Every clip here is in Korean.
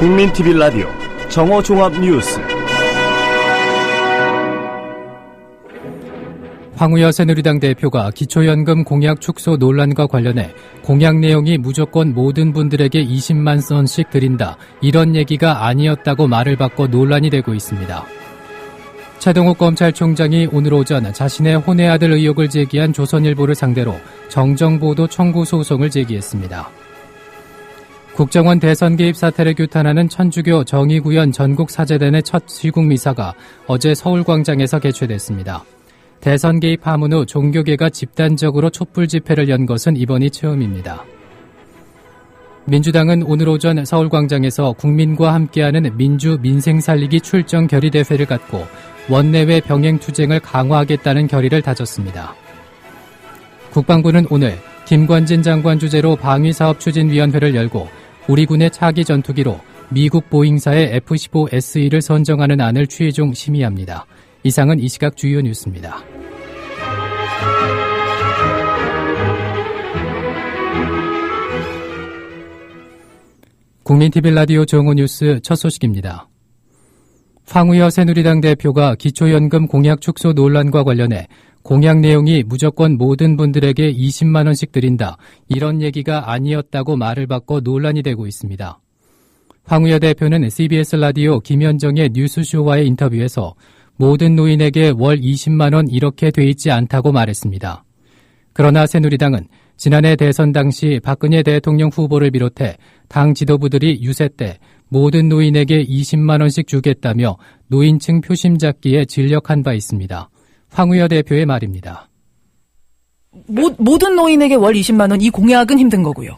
국민TV 라디오 정오종합뉴스. 황우여 새누리당 대표가 기초연금 공약 축소 논란과 관련해 공약 내용이 무조건 모든 분들에게 20만 원씩 드린다, 이런 얘기가 아니었다고 말을 바꿔 논란이 되고 있습니다. 최동욱 검찰총장이 오늘 오전 자신의 혼외 아들 의혹을 제기한 조선일보를 상대로 정정보도 청구 소송을 제기했습니다. 국정원 대선 개입 사태를 규탄하는 천주교 정의구현 전국사제단의 첫 시국미사가 어제 서울광장에서 개최됐습니다. 대선 개입 파문 후 종교계가 집단적으로 촛불 집회를 연 것은 이번이 처음입니다. 민주당은 오늘 오전 서울광장에서 국민과 함께하는 민주 민생 살리기 출정 결의대회를 갖고 원내외 병행 투쟁을 강화하겠다는 결의를 다졌습니다. 국방부는 오늘 김관진 장관 주재로 방위사업추진위원회를 열고 우리 군의 차기 전투기로 미국 보잉사의 F-15SE를 선정하는 안을 최종 심의합니다. 이상은 이 시각 주요 뉴스입니다. 국민TV 라디오 정오뉴스 첫 소식입니다. 황우여 새누리당 대표가 기초연금 공약 축소 논란과 관련해 공약 내용이 무조건 모든 분들에게 20만 원씩 드린다, 이런 얘기가 아니었다고 말을 바꿔 논란이 되고 있습니다. 황우여 대표는 CBS 라디오 김현정의 뉴스쇼와의 인터뷰에서 모든 노인에게 월 20만 원 이렇게 돼 있지 않다고 말했습니다. 그러나 새누리당은 지난해 대선 당시 박근혜 대통령 후보를 비롯해 당 지도부들이 유세 때 모든 노인에게 20만 원씩 주겠다며 노인층 표심 잡기에 진력한 바 있습니다. 황우여 대표의 말입니다. 모든 노인에게 월 20만 원, 이 공약은 힘든 거고요.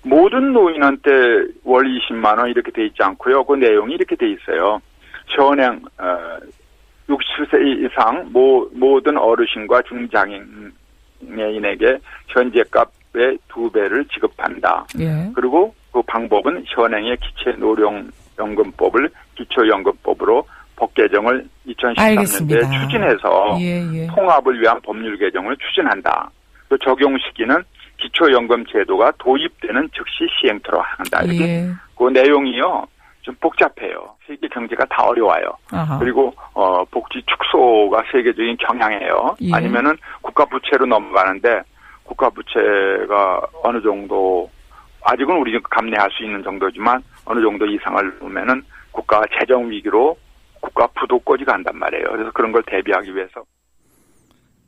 모든 노인한테 월 20만 원 이렇게 돼 있지 않고요. 그 내용이 이렇게 돼 있어요. 현행 60세 이상 모든 어르신과 중장애인에게 현재값의 2배를 지급한다. 예. 그리고 그 방법은 현행의 기초노령연금법을 기초연금법으로 법 개정을 2013년도에 추진해서 통합을 위한 법률 개정을 추진한다. 그 적용 시기는 기초연금 제도가 도입되는 즉시 시행토록 한다. 이렇게 그 내용이요. 좀 복잡해요. 세계 경제가 다 어려워요. 아하. 그리고 복지 축소가 세계적인 경향이에요. 아니면은 국가 부채로 넘어가는데 국가 부채가 어느 정도 아직은 우리 감내할 수 있는 정도지만 어느 정도 이상을 보면은 국가 재정 위기로 국가 부도까지 간단 말이에요. 그래서 그런 걸 대비하기 위해서.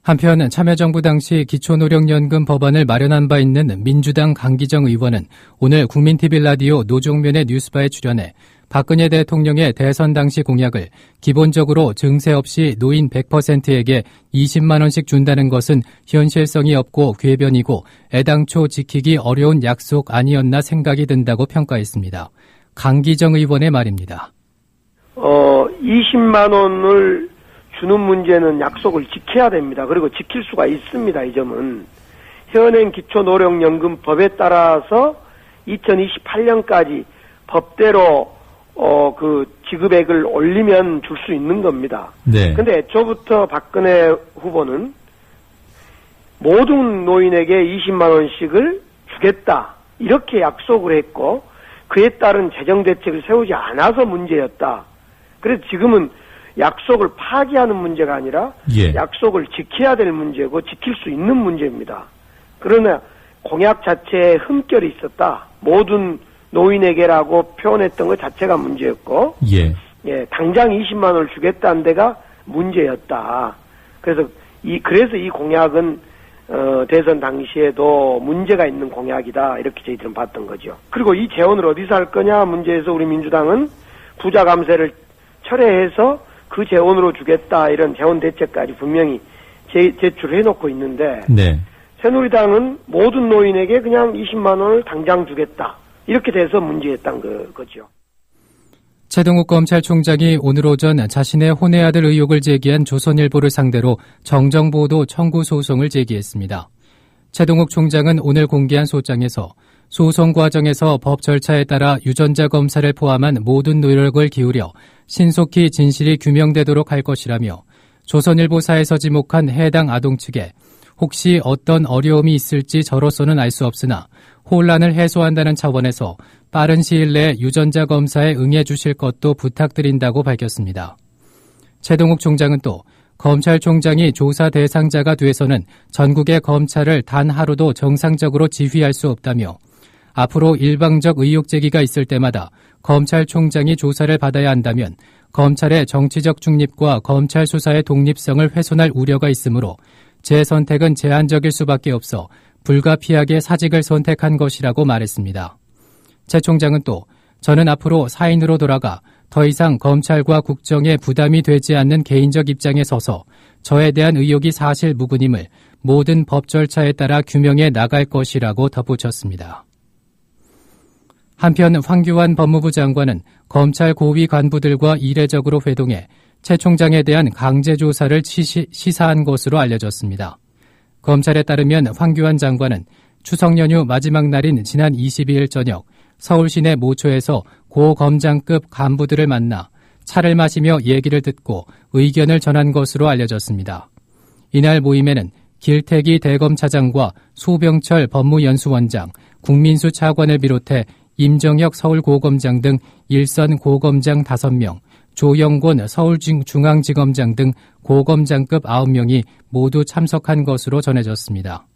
한편 참여정부 당시 기초노령연금 법안을 마련한 바 있는 민주당 강기정 의원은 오늘 국민TV 라디오 노종면의 뉴스바에 출연해 박근혜 대통령의 대선 당시 공약을 기본적으로 증세 없이 노인 100%에게 20만 원씩 준다는 것은 현실성이 없고 궤변이고 애당초 지키기 어려운 약속 아니었나 생각이 든다고 평가했습니다. 강기정 의원의 말입니다. 20만 원을 주는 문제는 약속을 지켜야 됩니다. 그리고 지킬 수가 있습니다. 이 점은 현행 기초노령연금법에 따라서 2028년까지 법대로 그 지급액을 올리면 줄 수 있는 겁니다. 네. 근데 애초부터 박근혜 후보는 모든 노인에게 20만 원씩을 주겠다, 이렇게 약속을 했고 그에 따른 재정 대책을 세우지 않아서 문제였다. 그래서 지금은 약속을 파기하는 문제가 아니라 약속을 지켜야 될 문제고 지킬 수 있는 문제입니다. 그러나 공약 자체에 흠결이 있었다. 모든 노인에게라고 표현했던 것 자체가 문제였고 당장 20만 원을 주겠다는 데가 문제였다. 그래서 이 공약은 대선 당시에도 문제가 있는 공약이다, 이렇게 저희들은 봤던 거죠. 그리고 이 재원을 어디서 할 거냐 문제에서 우리 민주당은 부자 감세를 철회해서 그 재원으로 주겠다, 이런 재원 대책까지 분명히 제출해놓고 있는데 새누리당은 모든 노인에게 그냥 20만 원을 당장 주겠다, 이렇게 돼서 문제였던 거죠. 최동욱 검찰총장이 오늘 오전 자신의 혼외 아들 의혹을 제기한 조선일보를 상대로 정정보도 청구 소송을 제기했습니다. 최동욱 총장은 오늘 공개한 소장에서 소송 과정에서 법 절차에 따라 유전자 검사를 포함한 모든 노력을 기울여 신속히 진실이 규명되도록 할 것이라며 조선일보사에서 지목한 해당 아동 측에 혹시 어떤 어려움이 있을지 저로서는 알 수 없으나 혼란을 해소한다는 차원에서 빠른 시일 내에 유전자 검사에 응해 주실 것도 부탁드린다고 밝혔습니다. 최동욱 총장은 또 검찰총장이 조사 대상자가 돼서는 전국의 검찰을 단 하루도 정상적으로 지휘할 수 없다며 앞으로 일방적 의혹 제기가 있을 때마다 검찰총장이 조사를 받아야 한다면 검찰의 정치적 중립과 검찰 수사의 독립성을 훼손할 우려가 있으므로 제 선택은 제한적일 수밖에 없어 불가피하게 사직을 선택한 것이라고 말했습니다. 최 총장은 또 저는 앞으로 사인으로 돌아가 더 이상 검찰과 국정에 부담이 되지 않는 개인적 입장에 서서 저에 대한 의혹이 사실 무근임을 모든 법 절차에 따라 규명해 나갈 것이라고 덧붙였습니다. 한편 황교안 법무부 장관은 검찰 고위 간부들과 이례적으로 회동해 최 총장에 대한 강제 조사를 시사한 것으로 알려졌습니다. 검찰에 따르면 황교안 장관은 추석 연휴 마지막 날인 지난 22일 저녁 서울 시내 모처에서 고 검장급 간부들을 만나 차를 마시며 얘기를 듣고 의견을 전한 것으로 알려졌습니다. 이날 모임에는 길태기 대검차장과 소병철 법무연수원장, 국민수 차관을 비롯해 임정혁 서울고검장 등 일선 고검장 5명, 조영곤 서울중앙지검장 등 고검장급 9명이 모두 참석한 것으로 전해졌습니다.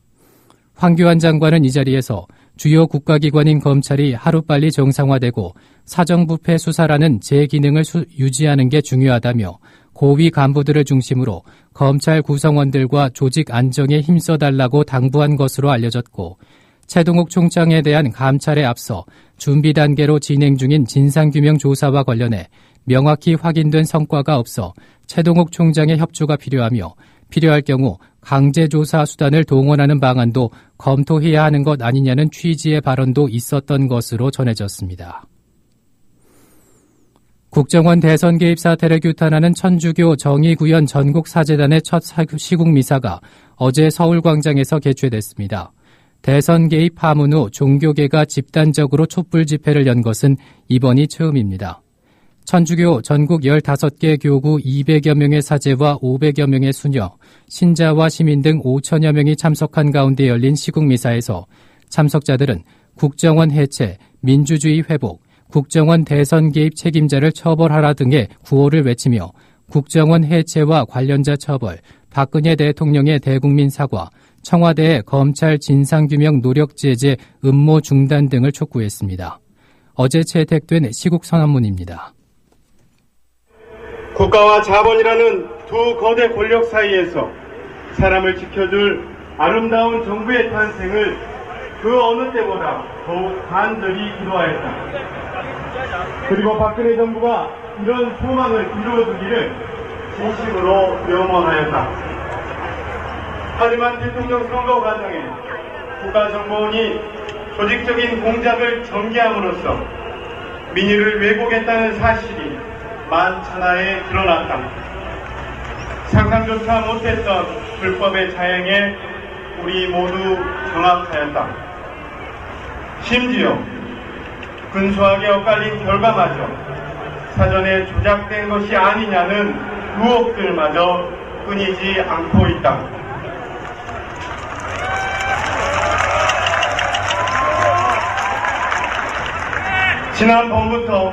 황교안 장관은 이 자리에서 주요 국가기관인 검찰이 하루빨리 정상화되고 사정부패 수사라는 제 기능을 유지하는 게 중요하다며 고위 간부들을 중심으로 검찰 구성원들과 조직 안정에 힘써달라고 당부한 것으로 알려졌고 최동욱 총장에 대한 감찰에 앞서 준비 단계로 진행 중인 진상규명 조사와 관련해 명확히 확인된 성과가 없어 최동욱 총장의 협조가 필요하며 필요할 경우 강제조사 수단을 동원하는 방안도 검토해야 하는 것 아니냐는 취지의 발언도 있었던 것으로 전해졌습니다. 국정원 대선 개입 사태를 규탄하는 천주교 정의구현 전국사재단의 첫 시국미사가 어제 서울광장에서 개최됐습니다. 대선 개입 파문 후 종교계가 집단적으로 촛불 집회를 연 것은 이번이 처음입니다. 천주교 전국 15개 교구 200여 명의 사제와 500여 명의 수녀, 신자와 시민 등 5천여 명이 참석한 가운데 열린 시국미사에서 참석자들은 국정원 해체, 민주주의 회복, 국정원 대선 개입 책임자를 처벌하라 등의 구호를 외치며 국정원 해체와 관련자 처벌, 박근혜 대통령의 대국민 사과, 청와대의 검찰 진상규명 노력 제재 음모 중단 등을 촉구했습니다. 어제 채택된 시국선언문입니다. 국가와 자본이라는 두 거대 권력 사이에서 사람을 지켜줄 아름다운 정부의 탄생을 그 어느 때보다 더욱 간절히 기도하였다. 그리고 박근혜 정부가 이런 소망을 이루어주기를 진심으로 염원하였다. 하지만 대통령 선거 과정에 국가정보원이 조직적인 공작을 전개함으로써 민의를 왜곡했다는 사실이 만천하에 드러났다. 상상조차 못했던 불법의 자행에 우리 모두 경악하였다. 심지어 근소하게 엇갈린 결과마저 사전에 조작된 것이 아니냐는 의혹들마저 끊이지 않고 있다. 지난 봄부터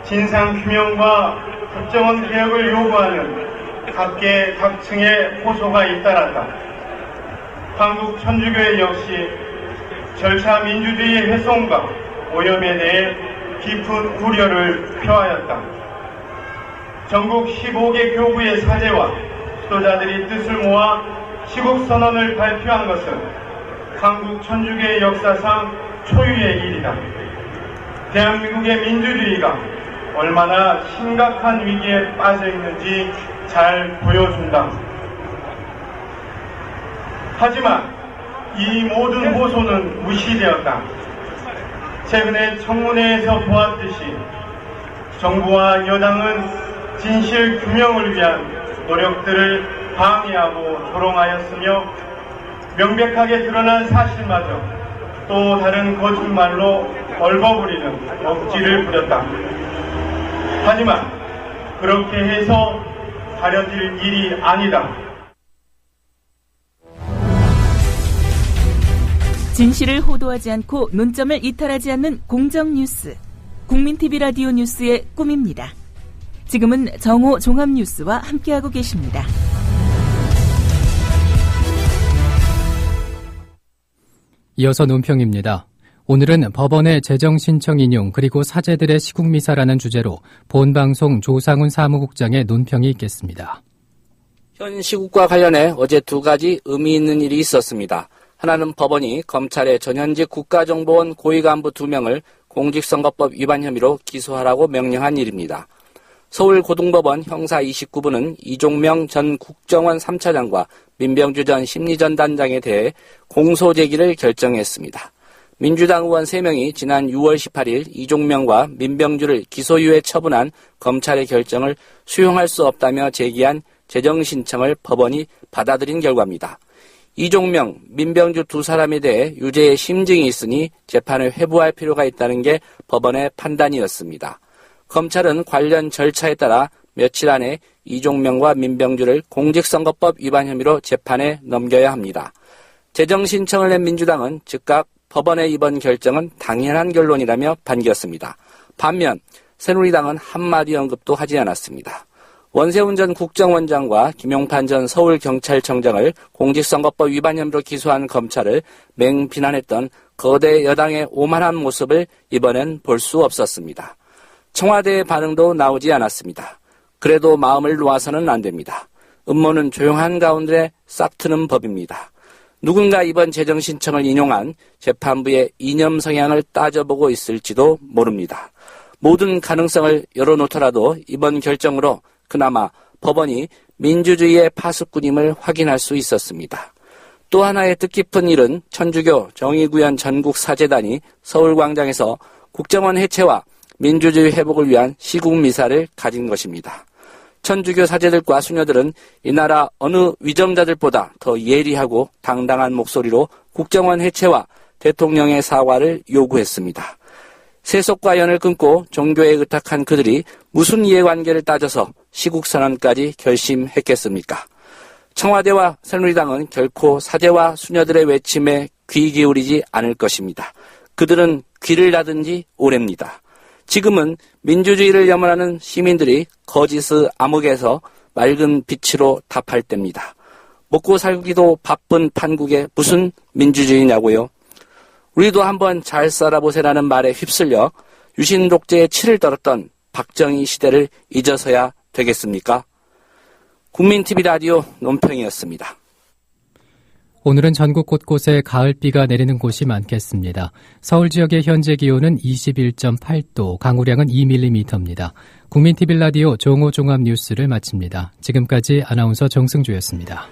진상규명과 국정원 개혁을 요구하는 각계각층의 호소가 잇따랐다. 한국 천주교회 역시 절차 민주주의의 훼손과 오염에 대해 깊은 우려를 표하였다. 전국 15개 교구의 사제와 수도자들이 뜻을 모아 시국선언을 발표한 것은 한국 천주교의 역사상 초유의 일이다. 대한민국의 민주주의가 얼마나 심각한 위기에 빠져 있는지 잘 보여준다. 하지만 이 모든 호소는 무시되었다. 최근에 청문회에서 보았듯이 정부와 여당은 진실 규명을 위한 노력들을 방해하고 조롱하였으며 명백하게 드러난 사실마저 또 다른 거짓말로 얼버무리는 억지를 부렸다. 하지만 그렇게 해서 가려질 일이 아니다. 진실을 호도하지 않고 논점을 이탈하지 않는 공정뉴스. 국민TV 라디오 뉴스의 꿈입니다. 지금은 정오 종합뉴스와 함께하고 계십니다. 이어서 논평입니다. 오늘은 법원의 재정신청 인용 그리고 사제들의 시국미사라는 주제로 본방송 조상훈 사무국장의 논평이 있겠습니다. 현 시국과 관련해 어제 두 가지 의미 있는 일이 있었습니다. 하나는 법원이 검찰의 전현직 국가정보원 고위간부 2명을 공직선거법 위반 혐의로 기소하라고 명령한 일입니다. 서울고등법원 형사 29부는 이종명 전 국정원 3차장과 민병주 전 심리전단장에 대해 공소 제기를 결정했습니다. 민주당 의원 3명이 지난 6월 18일 이종명과 민병주를 기소유예 처분한 검찰의 결정을 수용할 수 없다며 제기한 재정신청을 법원이 받아들인 결과입니다. 이종명, 민병주 두 사람에 대해 유죄의 심증이 있으니 재판을 회부할 필요가 있다는 게 법원의 판단이었습니다. 검찰은 관련 절차에 따라 며칠 안에 이종명과 민병주를 공직선거법 위반 혐의로 재판에 넘겨야 합니다. 재정신청을 낸 민주당은 즉각 법원의 이번 결정은 당연한 결론이라며 반겼습니다. 반면 새누리당은 한마디 언급도 하지 않았습니다. 원세훈 전 국정원장과 김용판 전 서울경찰청장을 공직선거법 위반 혐의로 기소한 검찰을 맹비난했던 거대 여당의 오만한 모습을 이번엔 볼 수 없었습니다. 청와대의 반응도 나오지 않았습니다. 그래도 마음을 놓아서는 안 됩니다. 음모는 조용한 가운데 싹 트는 법입니다. 누군가 이번 재정신청을 인용한 재판부의 이념 성향을 따져보고 있을지도 모릅니다. 모든 가능성을 열어놓더라도 이번 결정으로 그나마 법원이 민주주의의 파수꾼임을 확인할 수 있었습니다. 또 하나의 뜻깊은 일은 천주교 정의구현 전국사재단이 서울광장에서 국정원 해체와 민주주의 회복을 위한 시국미사를 가진 것입니다. 천주교 사제들과 수녀들은 이 나라 어느 위정자들보다 더 예리하고 당당한 목소리로 국정원 해체와 대통령의 사과를 요구했습니다. 세속과 연을 끊고 종교에 의탁한 그들이 무슨 이해관계를 따져서 시국선언까지 결심했겠습니까? 청와대와 새누리당은 결코 사제와 수녀들의 외침에 귀 기울이지 않을 것입니다. 그들은 귀를 닫은 지 오래입니다. 지금은 민주주의를 염원하는 시민들이 거짓의 암흑에서 맑은 빛으로 답할 때입니다. 먹고 살기도 바쁜 판국에 무슨 민주주의냐고요? 우리도 한번 잘 살아보세라는 말에 휩쓸려 유신 독재의 치를 떨었던 박정희 시대를 잊어서야 되겠습니까? 국민TV 라디오 논평이었습니다. 오늘은 전국 곳곳에 가을비가 내리는 곳이 많겠습니다. 서울 지역의 현재 기온은 21.8도, 강우량은 2mm입니다. 국민TV 라디오 정오 종합 뉴스를 마칩니다. 지금까지 아나운서 정승주였습니다.